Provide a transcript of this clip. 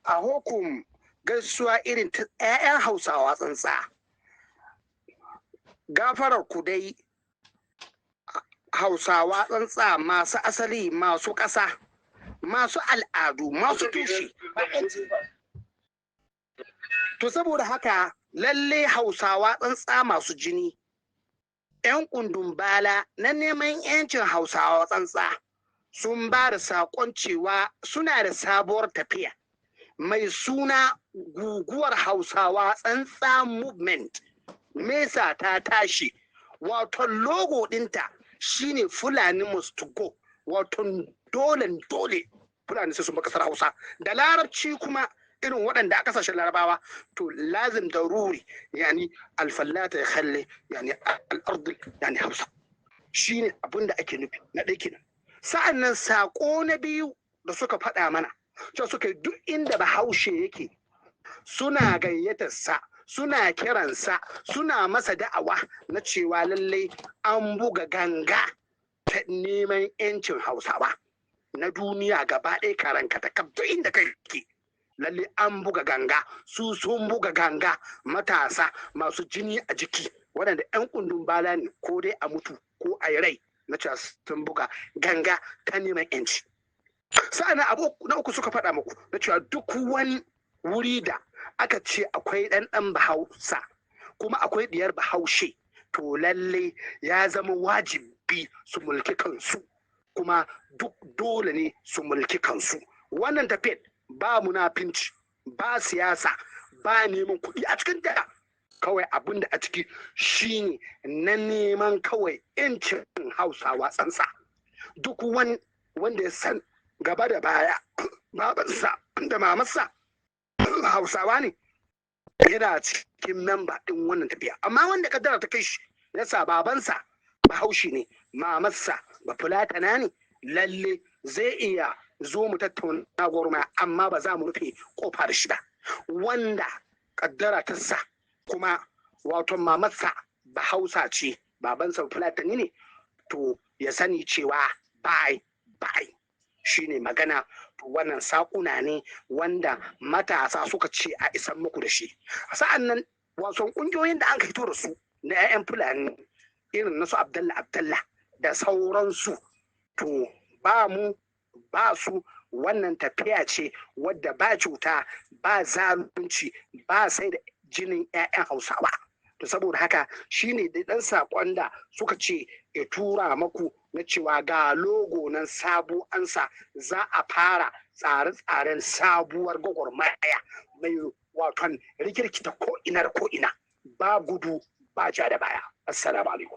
a hukum gaisuwa irin ta 'ya'yan Hausawa tsantsa. Gafarar ku dai Hausawa tsantsa masu asali, masu ƙasa, masu al'adu, masu tushe. To saboda haka lalle Hausawa tsantsa masu jini, 'yan kundun bala na neman 'yancin Hausawa tsantsa sun ba da saƙon cewa suna da sabuwar tafiya mai suna guguwar Hausawa tsantsa movement. Mesa ta tashi, wato logo ɗinta shine Fulani must go, wato dole Fulani sai sun ba ƙasar Hausa. Da larabci kuma irin waɗanda a ƙasashen larabawa to lazim daruri yani alfallata ya khalle yani al'ardi yani Hausa shine abin da ake nufi na ɗaya kenan. Sa'annan saƙo na biyu da suka faɗa mana cewa suka duk inda Bahaushe yake suna gayyatarsa, suna kiransa, suna masa da'awa na cewa lallai an buga ganga ta neman 'yancin Hausawa na duniya gaba ɗaya karanka ta kaf duk inda kake lalle an buga ganga, su sun buga ganga, matasa masu jini a jiki waɗanda 'yan kundin bala ne ko dai a mutu ko a yi rai na cewa sun buga ganga ta neman 'yanci. Sa'an abu na uku suka faɗa muku na cewa duk wani wuri da aka ce akwai ɗan Bahausa kuma akwai ɗiyar Bahaushe to lalle ya zama wajibi su mulki kansu, kuma duk dole ne su mulki kansu. Wannan tafiyar ba munafinci, ba siyasa, ba neman kuɗi a cikin ta, kawai abin da a ciki shine na neman kawai 'yancin Hausawa tsantsa. Duk wani wanda ya san gaba da baya babansa da mamarsa Hausawa ne yana cikin memba ɗin wannan tafiya, amma wanda kaddara ta kai shi yasa babansa Bahaushe ne, mamarsa Bafulatana ne, lalle zai iya zo mu tattauna gwarma, amma ba za mu rufe kofa da shi ba. Wanda kaddara ta sa kuma wato mamarsa Bahausa ce, babansa Fulatani ne, to ya sani cewa bai shine magana. To wannan saƙuna ne wanda matasa suka ce a isan muku da shi. Sa'an nan wasan ƙungiyoyin da an ka fito da su na 'ya'yan Fulani irin nasu Abdallah da sauransu, to ba mu ba su, wannan tafiya ce wadda ba cuta, ba zalunci, ba sai da jinin 'ya'yan Hausawa. To saboda haka shine da ɗan saƙon da suka ce ya tura maku na cewa ga logo nan sabo ansa, za a fara tsare-tsaren sabuwar gwagwarmaya mai waton rikirkita ko'ina ba gudu ba ja da baya. Assalamu alaikum.